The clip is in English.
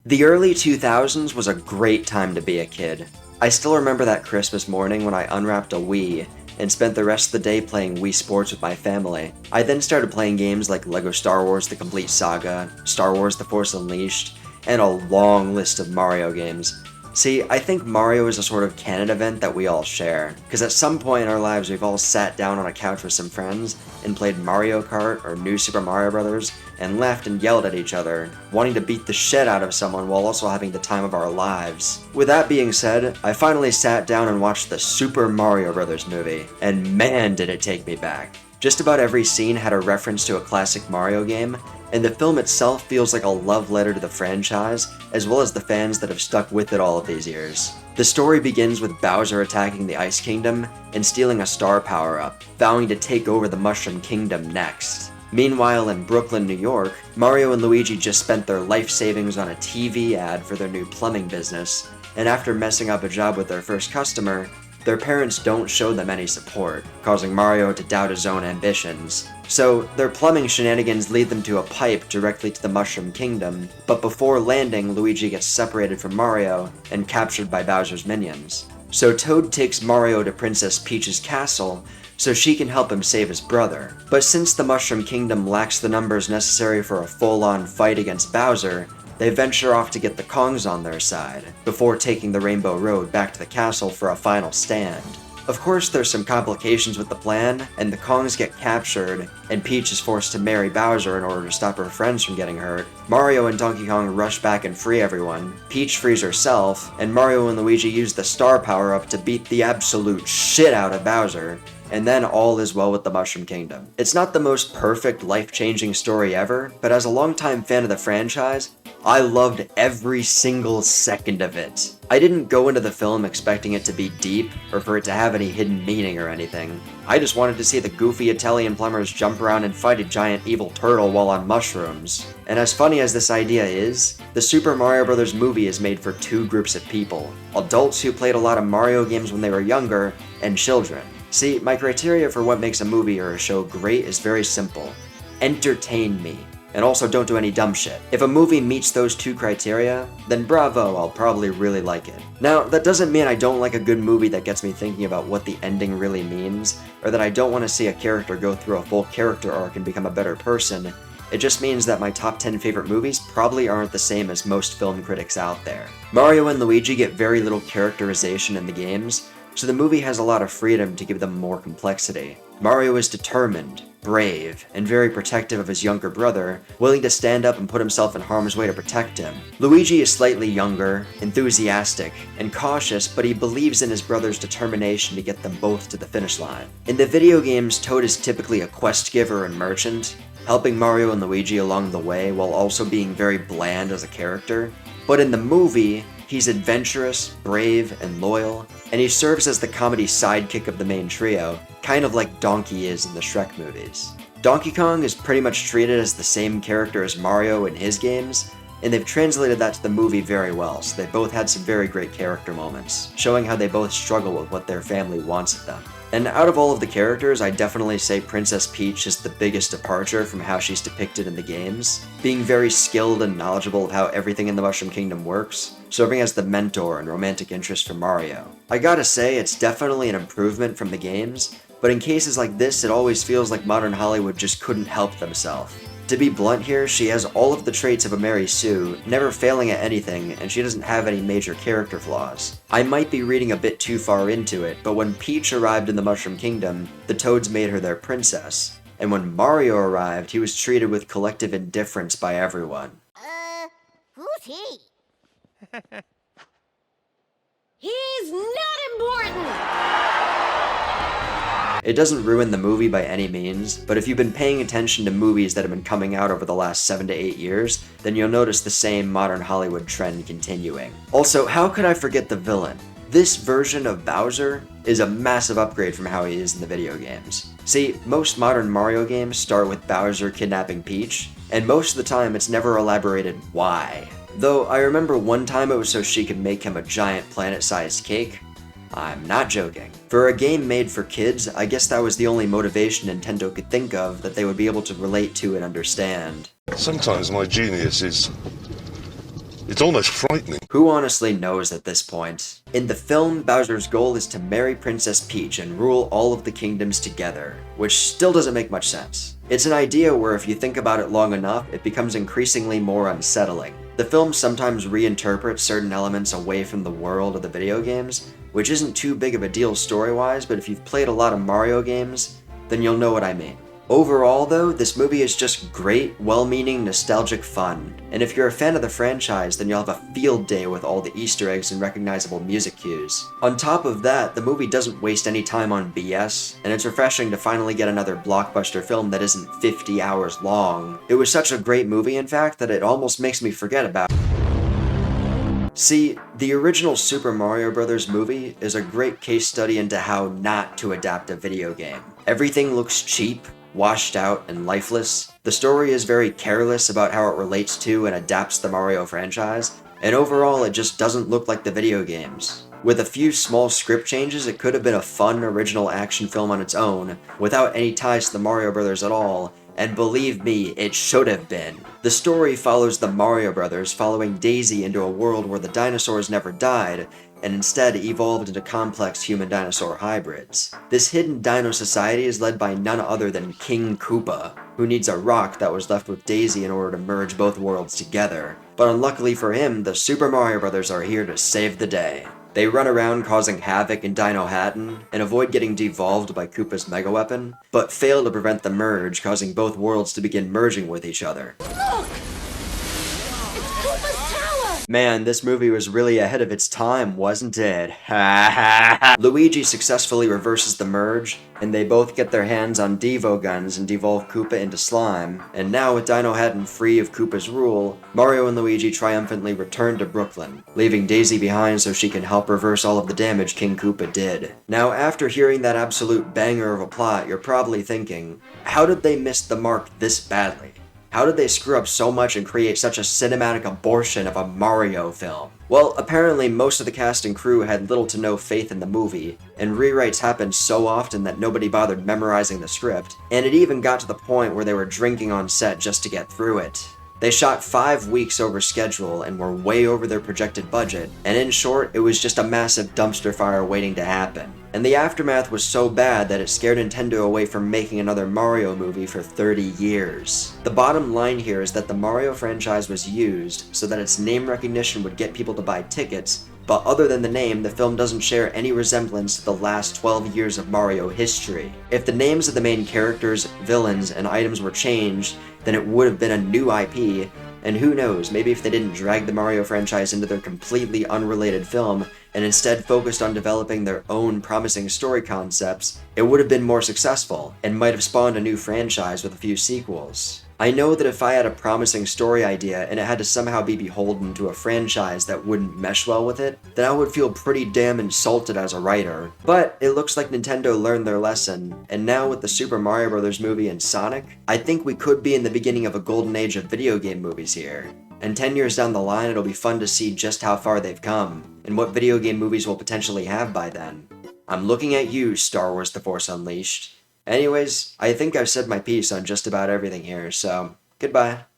The early 2000s was a great time to be a kid. I still remember that Christmas morning when I unwrapped a Wii and spent the rest of the day playing Wii Sports with my family. I then started playing games like LEGO Star Wars The Complete Saga, Star Wars The Force Unleashed, and a long list of Mario games. See, I think Mario is a sort of canon event that we all share, because at some point in our lives we've all sat down on a couch with some friends and played Mario Kart or New Super Mario Bros. And laughed and yelled at each other, wanting to beat the shit out of someone while also having the time of our lives. With that being said, I finally sat down and watched the Super Mario Bros. Movie, and man did it take me back. Just about every scene had a reference to a classic Mario game, and the film itself feels like a love letter to the franchise, as well as the fans that have stuck with it all of these years. The story begins with Bowser attacking the Ice Kingdom and stealing a star power-up, vowing to take over the Mushroom Kingdom next. Meanwhile, in Brooklyn, New York, Mario and Luigi just spent their life savings on a TV ad for their new plumbing business, and after messing up a job with their first customer, their parents don't show them any support, causing Mario to doubt his own ambitions. So, their plumbing shenanigans lead them to a pipe directly to the Mushroom Kingdom, but before landing, Luigi gets separated from Mario and captured by Bowser's minions. So Toad takes Mario to Princess Peach's castle so she can help him save his brother. But since the Mushroom Kingdom lacks the numbers necessary for a full-on fight against Bowser, they venture off to get the Kongs on their side, before taking the Rainbow Road back to the castle for a final stand. Of course, there's some complications with the plan, and the Kongs get captured, and Peach is forced to marry Bowser in order to stop her friends from getting hurt. Mario and Donkey Kong rush back and free everyone, Peach frees herself, and Mario and Luigi use the star power-up to beat the absolute shit out of Bowser, and then all is well with the Mushroom Kingdom. It's not the most perfect, life-changing story ever, but as a longtime fan of the franchise, I loved every single second of it. I didn't go into the film expecting it to be deep, or for it to have any hidden meaning or anything. I just wanted to see the goofy Italian plumbers jump around and fight a giant evil turtle while on mushrooms. And as funny as this idea is, the Super Mario Bros. Movie is made for two groups of people: adults who played a lot of Mario games when they were younger, and children. See, my criteria for what makes a movie or a show great is very simple. Entertain me. And also don't do any dumb shit. If a movie meets those two criteria, then bravo, I'll probably really like it. Now, that doesn't mean I don't like a good movie that gets me thinking about what the ending really means, or that I don't want to see a character go through a full character arc and become a better person. It just means that my top 10 favorite movies probably aren't the same as most film critics out there. Mario and Luigi get very little characterization in the games, so the movie has a lot of freedom to give them more complexity. Mario is determined, brave, and very protective of his younger brother, willing to stand up and put himself in harm's way to protect him. Luigi is slightly younger, enthusiastic, and cautious, but he believes in his brother's determination to get them both to the finish line. In the video games, Toad is typically a quest giver and merchant, helping Mario and Luigi along the way while also being very bland as a character. But in the movie, he's adventurous, brave, and loyal, and he serves as the comedy sidekick of the main trio, kind of like Donkey is in the Shrek movies. Donkey Kong is pretty much treated as the same character as Mario in his games, and they've translated that to the movie very well, so they both had some very great character moments, showing how they both struggle with what their family wants of them. And out of all of the characters, I definitely say Princess Peach is the biggest departure from how she's depicted in the games, being very skilled and knowledgeable of how everything in the Mushroom Kingdom works, serving as the mentor and romantic interest for Mario. I gotta say, it's definitely an improvement from the games, but in cases like this, it always feels like modern Hollywood just couldn't help themselves. To be blunt here, she has all of the traits of a Mary Sue, never failing at anything, and she doesn't have any major character flaws. I might be reading a bit too far into it, but when Peach arrived in the Mushroom Kingdom, the Toads made her their princess. And when Mario arrived, he was treated with collective indifference by everyone. Who's he? He's not important! It doesn't ruin the movie by any means, but if you've been paying attention to movies that have been coming out over the last 7 to 8 years, then you'll notice the same modern Hollywood trend continuing. Also, how could I forget the villain? This version of Bowser is a massive upgrade from how he is in the video games. See, most modern Mario games start with Bowser kidnapping Peach, and most of the time it's never elaborated why. Though I remember one time it was so she could make him a giant planet-sized cake. I'm not joking. For a game made for kids, I guess that was the only motivation Nintendo could think of that they would be able to relate to and understand. Sometimes my genius is It's almost frightening. Who honestly knows at this point? In the film, Bowser's goal is to marry Princess Peach and rule all of the kingdoms together, which still doesn't make much sense. It's an idea where if you think about it long enough, it becomes increasingly more unsettling. The film sometimes reinterprets certain elements away from the world of the video games, which isn't too big of a deal story-wise, but if you've played a lot of Mario games, then you'll know what I mean. Overall though, this movie is just great, well-meaning, nostalgic fun. And if you're a fan of the franchise, then you'll have a field day with all the Easter eggs and recognizable music cues. On top of that, the movie doesn't waste any time on BS, and it's refreshing to finally get another blockbuster film that isn't 50 hours long. It was such a great movie, in fact, that it almost makes me forget about it. See, the original Super Mario Bros. Movie is a great case study into how not to adapt a video game. Everything looks cheap, washed out, and lifeless. The story is very careless about how it relates to and adapts the Mario franchise, and overall it just doesn't look like the video games. With a few small script changes, it could have been a fun, original action film on its own, without any ties to the Mario Brothers at all, and believe me, it should have been. The story follows the Mario Brothers following Daisy into a world where the dinosaurs never died, and instead evolved into complex human-dinosaur hybrids. This hidden dino society is led by none other than King Koopa, who needs a rock that was left with Daisy in order to merge both worlds together. But unluckily for him, the Super Mario Brothers are here to save the day. They run around causing havoc in Dino Hatton, and avoid getting devolved by Koopa's Mega Weapon, but fail to prevent the merge, causing both worlds to begin merging with each other. Look! It's Koopa's tower! Man, this movie was really ahead of its time, wasn't it? Luigi successfully reverses the merge, and they both get their hands on Devo guns and devolve Koopa into slime. And now with Dino Hatton free of Koopa's rule, Mario and Luigi triumphantly return to Brooklyn, leaving Daisy behind so she can help reverse all of the damage King Koopa did. Now, after hearing that absolute banger of a plot, you're probably thinking, how did they miss the mark this badly? How did they screw up so much and create such a cinematic abortion of a Mario film? Well, apparently most of the cast and crew had little to no faith in the movie, and rewrites happened so often that nobody bothered memorizing the script, and it even got to the point where they were drinking on set just to get through it. They shot 5 weeks over schedule and were way over their projected budget, and in short, it was just a massive dumpster fire waiting to happen. And the aftermath was so bad that it scared Nintendo away from making another Mario movie for 30 years. The bottom line here is that the Mario franchise was used so that its name recognition would get people to buy tickets, but other than the name, the film doesn't share any resemblance to the last 12 years of Mario history. If the names of the main characters, villains, and items were changed, then it would have been a new IP, and who knows, maybe if they didn't drag the Mario franchise into their completely unrelated film, and instead focused on developing their own promising story concepts, it would have been more successful, and might have spawned a new franchise with a few sequels. I know that if I had a promising story idea and it had to somehow be beholden to a franchise that wouldn't mesh well with it, then I would feel pretty damn insulted as a writer. But it looks like Nintendo learned their lesson, and now with the Super Mario Bros. Movie and Sonic, I think we could be in the beginning of a golden age of video game movies here. And 10 years down the line, it'll be fun to see just how far they've come, and what video game movies we'll potentially have by then. I'm looking at you, Star Wars The Force Unleashed. Anyways, I think I've said my piece on just about everything here, so goodbye.